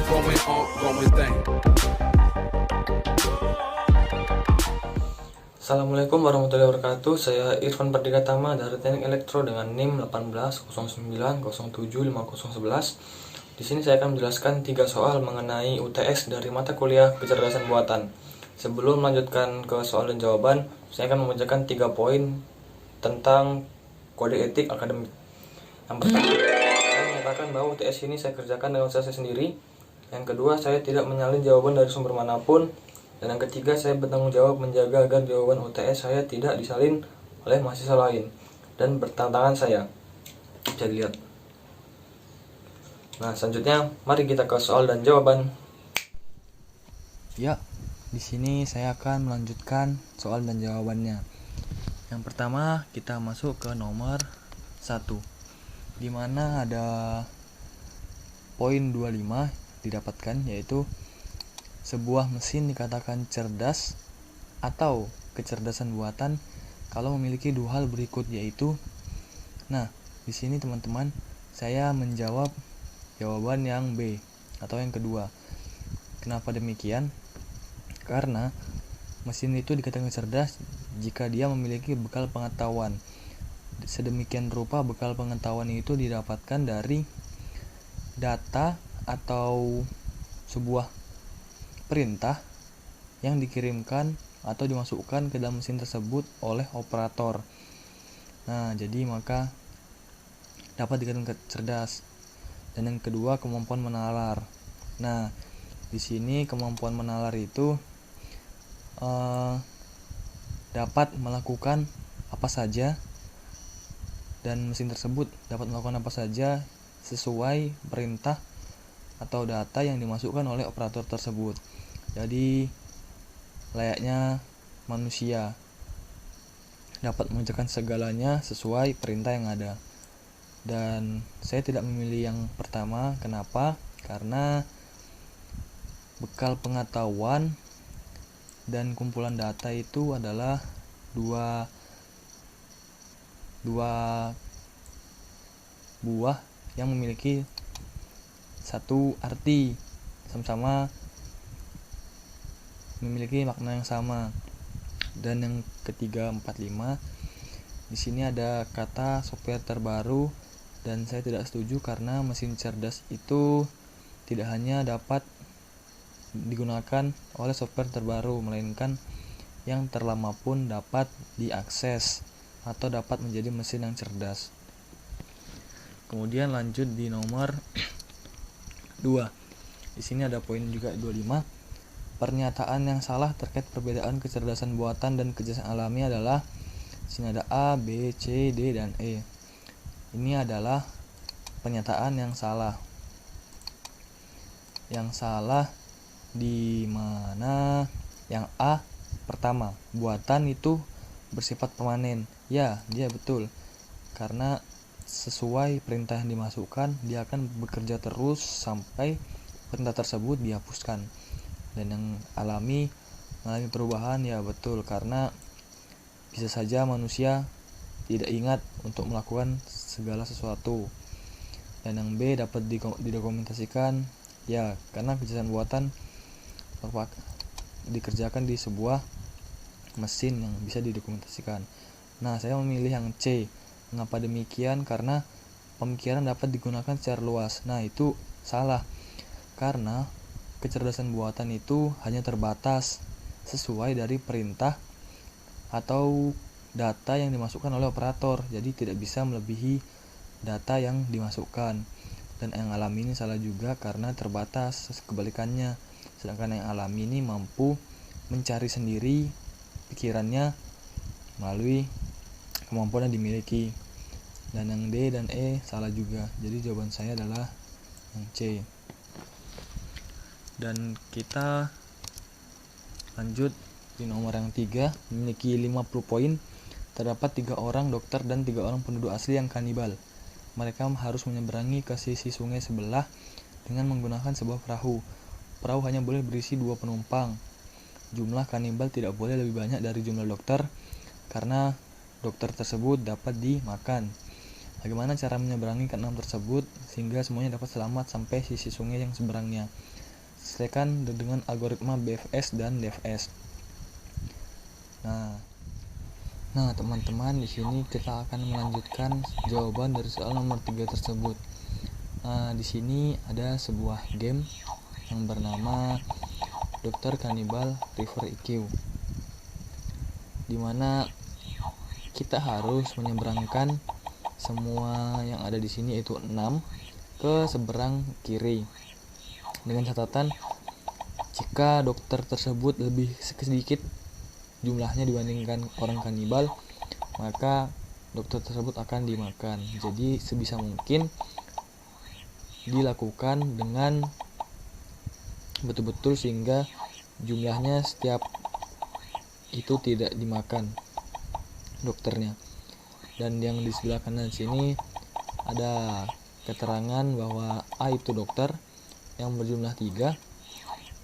Assalamualaikum warahmatullahi wabarakatuh. Saya Irfan Pardikatama dari Teknik Elektro dengan NIM 1809075011. Di sini saya akan menjelaskan 3 soal mengenai UTS dari mata kuliah kecerdasan buatan. Sebelum melanjutkan ke soal dan jawaban, saya akan membacakan 3 poin tentang kode etik akademik. Yang pertama, saya menyatakan bahwa UTS ini saya kerjakan dengan usaha saya sendiri. Yang kedua, saya tidak menyalin jawaban dari sumber manapun. Dan yang ketiga, saya bertanggung jawab menjaga agar jawaban UTS saya tidak disalin oleh mahasiswa lain dan bertentangan saya. Bisa dilihat. Nah, selanjutnya mari kita ke soal dan jawaban. Ya, di sini saya akan melanjutkan soal dan jawabannya. Yang pertama, kita masuk ke nomor 1, di mana ada poin 25 didapatkan, yaitu sebuah mesin dikatakan cerdas atau kecerdasan buatan kalau memiliki 2 hal berikut, yaitu. Nah, di sini teman-teman, saya menjawab jawaban yang B atau yang kedua. Kenapa demikian? Karena mesin itu dikatakan cerdas jika dia memiliki bekal pengetahuan. Sedemikian rupa bekal pengetahuan itu didapatkan dari data atau sebuah perintah yang dikirimkan atau dimasukkan ke dalam mesin tersebut oleh operator. Nah, jadi maka dapat dikatakan cerdas. Dan yang kedua, kemampuan menalar. Nah, di sini kemampuan menalar itu dapat melakukan apa saja, dan mesin tersebut dapat melakukan apa saja sesuai perintah atau data yang dimasukkan oleh operator tersebut. Jadi layaknya manusia, dapat mengerjakan segalanya sesuai perintah yang ada. Dan saya tidak memilih yang pertama. Kenapa? Karena bekal pengetahuan dan kumpulan data itu adalah dua buah yang memiliki satu arti, sama-sama memiliki makna yang sama. Dan yang ketiga, 45, di sini ada kata software terbaru, dan saya tidak setuju karena mesin cerdas itu tidak hanya dapat digunakan oleh software terbaru, melainkan yang terlama pun dapat diakses atau dapat menjadi mesin yang cerdas. Kemudian lanjut di nomor 2. Di sini ada poin juga 25. Pernyataan yang salah terkait perbedaan kecerdasan buatan dan kecerdasan alami adalah, di sini ada A, B, C, D, dan E. Ini adalah pernyataan yang salah. Yang salah di mana? Yang A pertama, buatan itu bersifat permanen. Ya, dia betul. Karena sesuai perintah yang dimasukkan, dia akan bekerja terus sampai perintah tersebut dihapuskan. Dan yang alami, mengalami perubahan, ya betul, karena bisa saja manusia tidak ingat untuk melakukan segala sesuatu. Dan yang B dapat didokumentasikan, ya, karena kecerdasan buatan dikerjakan di sebuah mesin yang bisa didokumentasikan. Nah, saya memilih yang C. Mengapa demikian? Karena pemikiran dapat digunakan secara luas. Nah, itu salah. Karena kecerdasan buatan itu hanya terbatas sesuai dari perintah atau data yang dimasukkan oleh operator. Jadi tidak bisa melebihi data yang dimasukkan. Dan yang alami ini salah juga karena terbatas, kebalikannya. Sedangkan yang alami ini mampu mencari sendiri pikirannya melalui kemampuan yang dimiliki. Dan yang D dan E salah juga. Jadi jawaban saya adalah yang C. Dan kita lanjut di nomor yang 3, memiliki 50 poin. Terdapat 3 orang dokter dan 3 orang penduduk asli yang kanibal. Mereka harus menyeberangi ke sisi sungai sebelah dengan menggunakan sebuah perahu. Perahu hanya boleh berisi 2 penumpang. Jumlah kanibal tidak boleh lebih banyak dari jumlah dokter, karena dokter tersebut dapat dimakan. Bagaimana cara menyeberangi keenam tersebut sehingga semuanya dapat selamat sampai sisi sungai yang seberangnya. Selesaikan dengan algoritma BFS dan DFS. Nah, teman-teman, di sini kita akan melanjutkan jawaban dari soal nomor 3 tersebut. Nah, di sini ada sebuah game yang bernama Dr. Cannibal River IQ, di mana kita harus menyeberangkan semua yang ada di sini, yaitu 6, ke seberang kiri. Dengan catatan, jika dokter tersebut lebih sedikit jumlahnya dibandingkan orang kanibal, maka dokter tersebut akan dimakan. Jadi sebisa mungkin dilakukan dengan betul-betul sehingga jumlahnya setiap itu tidak dimakan dokternya. Dan yang di sebelah kanan sini ada keterangan bahwa A itu dokter yang berjumlah 3,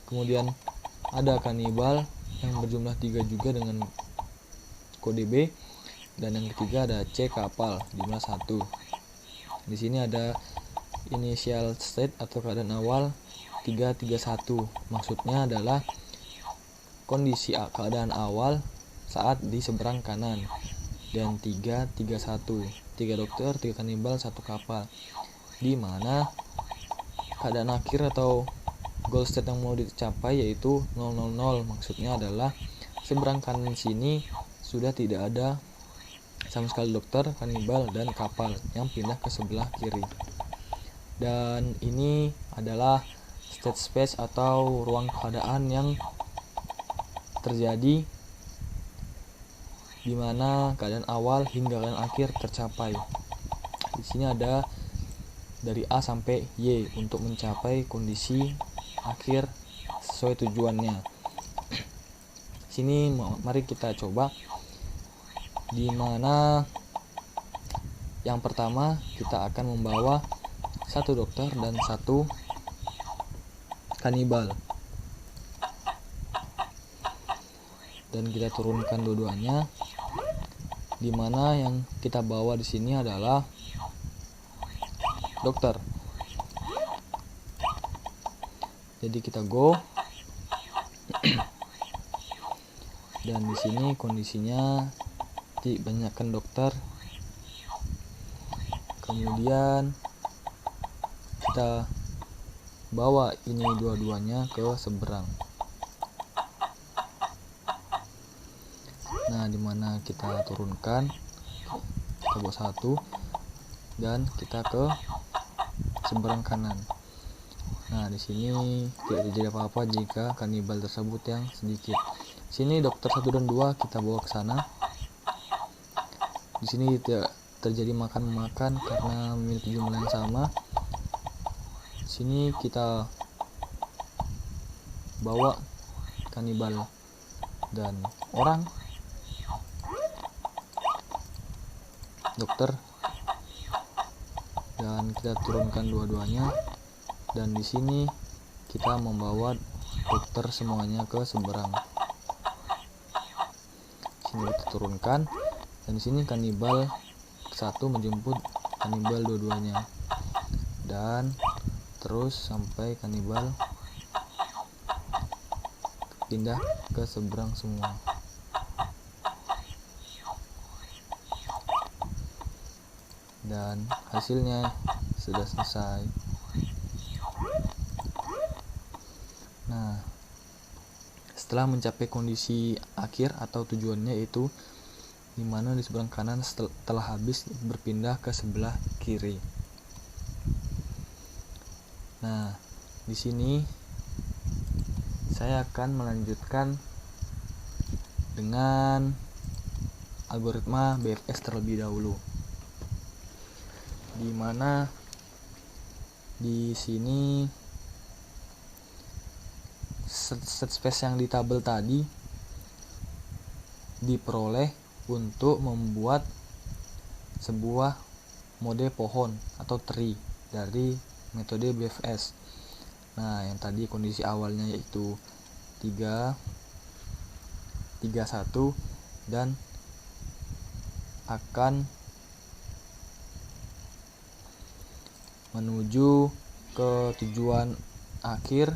kemudian ada kanibal yang berjumlah 3 juga dengan kode B, dan yang ketiga ada C kapal jumlah 1. Di sini ada initial state atau keadaan awal 331. Maksudnya adalah kondisi keadaan awal saat di seberang kanan, dan 331, 3 dokter, 3 kanibal, 1 kapal, di mana keadaan akhir atau goal state yang mau dicapai yaitu 000. Maksudnya adalah seberang kanan sini sudah tidak ada sama sekali dokter, kanibal, dan kapal yang pindah ke sebelah kiri. Dan ini adalah state space atau ruang keadaan yang terjadi di mana keadaan awal hingga keadaan akhir tercapai. Di sini ada dari A sampai Y untuk mencapai kondisi akhir sesuai tujuannya. Sini mari kita coba, di mana yang pertama kita akan membawa 1 dokter dan 1 kanibal, dan kita turunkan dua-duanya, di mana yang kita bawa di sini adalah dokter. Jadi kita go, dan di sini kondisinya banyakkan dokter. Kemudian kita bawa ini dua-duanya ke seberang. Nah, dimana kita turunkan, kita bawa 1 dan kita ke seberang kanan. Nah, di sini tidak terjadi apa-apa jika kanibal tersebut yang sedikit. Sini dokter 1 dan 2 kita bawa ke sana. Di sini tidak terjadi makan-makan karena memiliki jumlah yang sama. Sini kita bawa kanibal dan orang, dokter, dan kita turunkan dua-duanya. Dan di sini kita membawa dokter semuanya ke seberang. Sini kita turunkan, dan di sini kanibal 1 menjemput kanibal dua-duanya, dan terus sampai kanibal pindah ke seberang semua. Dan hasilnya sudah selesai. Nah, setelah mencapai kondisi akhir atau tujuannya, yaitu di mana di seberang kanan telah habis berpindah ke sebelah kiri. Nah, di sini saya akan melanjutkan dengan algoritma BFS terlebih dahulu, di mana di sini set space yang di tabel tadi diperoleh untuk membuat sebuah mode pohon atau tree dari metode BFS. Nah, yang tadi kondisi awalnya yaitu 3, 3, 1, dan akan menuju ke tujuan akhir,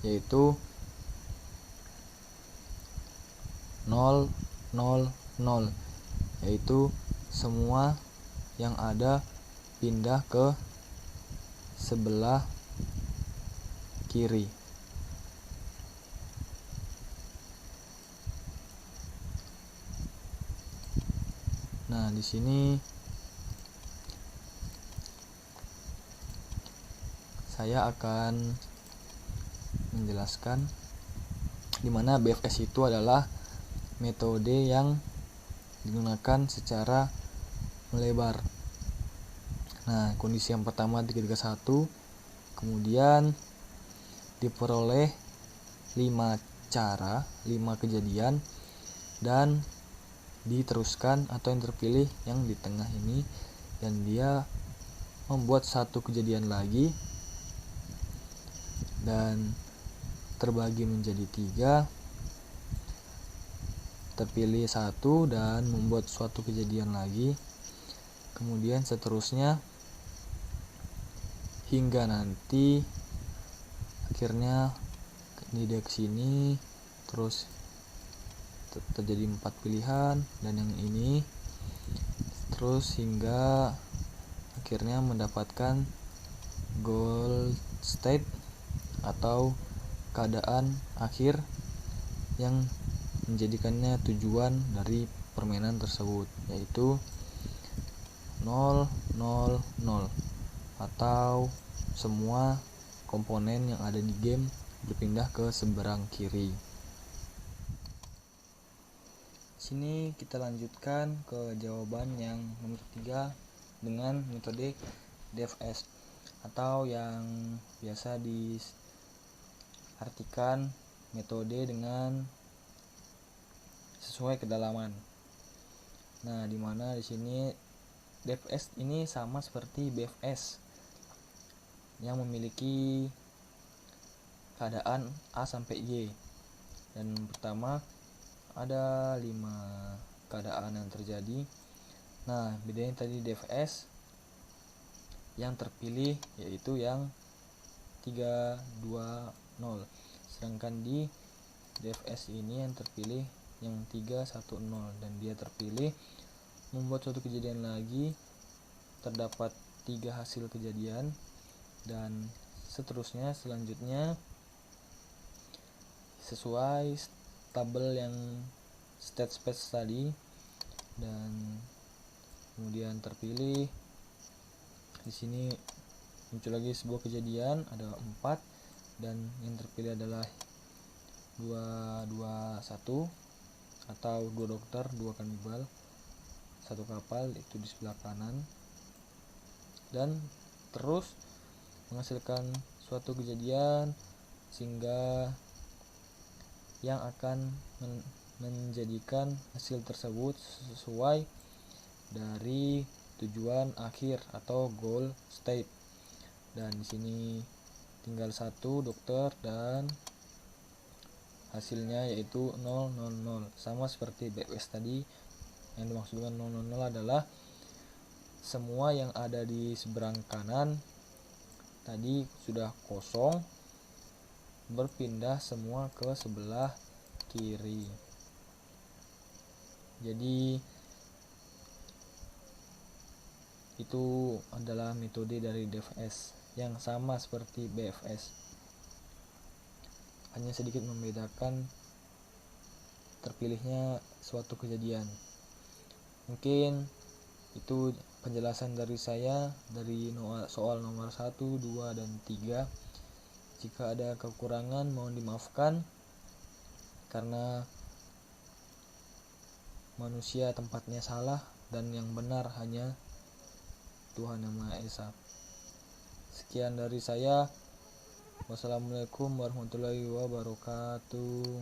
yaitu 0, 0, 0, yaitu semua yang ada pindah ke sebelah kiri. Nah, di sini saya akan menjelaskan di mana BFS itu adalah metode yang digunakan secara melebar. Nah, kondisi yang pertama 331, kemudian diperoleh 5 cara, 5 kejadian, dan diteruskan atau yang terpilih yang di tengah ini, dan dia membuat satu kejadian lagi dan terbagi menjadi 3, terpilih 1 dan membuat suatu kejadian lagi, kemudian seterusnya hingga nanti akhirnya dia ke sini, terus terjadi 4 pilihan dan yang ini, terus hingga akhirnya mendapatkan goal state atau keadaan akhir yang menjadikannya tujuan dari permainan tersebut, yaitu 0, 0, 0, atau semua komponen yang ada di game berpindah ke seberang kiri. Sini kita lanjutkan ke jawaban yang nomor 3 dengan metode DFS atau yang biasa diartikan metode dengan sesuai kedalaman. Nah, di mana di sini DFS ini sama seperti BFS yang memiliki keadaan A sampai Y. Dan pertama ada 5 keadaan yang terjadi. Nah, bedanya tadi DFS yang terpilih yaitu yang 3, 2, 0. Sedangkan di DFS ini yang terpilih yang 3, 1, 0, dan dia terpilih membuat suatu kejadian lagi, terdapat 3 hasil kejadian, dan selanjutnya sesuai tabel yang state space tadi, dan kemudian terpilih. Di sini muncul lagi sebuah kejadian, ada 4, dan yang terpilih adalah 2, 2, 1, atau 2 dokter, 2 kanibal, 1 kapal itu di sebelah kanan, dan terus menghasilkan suatu kejadian sehingga yang akan menjadikan hasil tersebut sesuai dari tujuan akhir atau goal state. Dan di sini tinggal 1 dokter dan hasilnya yaitu 0, 0, 0, sama seperti BFS tadi. Yang dimaksud dengan 0, 0, 0 adalah semua yang ada di seberang kanan tadi sudah kosong, berpindah semua ke sebelah kiri. Jadi itu adalah metode dari DFS yang sama seperti BFS, hanya sedikit membedakan terpilihnya suatu kejadian. Mungkin itu penjelasan dari saya dari soal nomor 1, 2, dan 3. Jika ada kekurangan mohon dimaafkan, karena manusia tempatnya salah dan yang benar hanya Tuhan Yang Maha Esa. Sekian dari saya. Wassalamualaikum warahmatullahi wabarakatuh.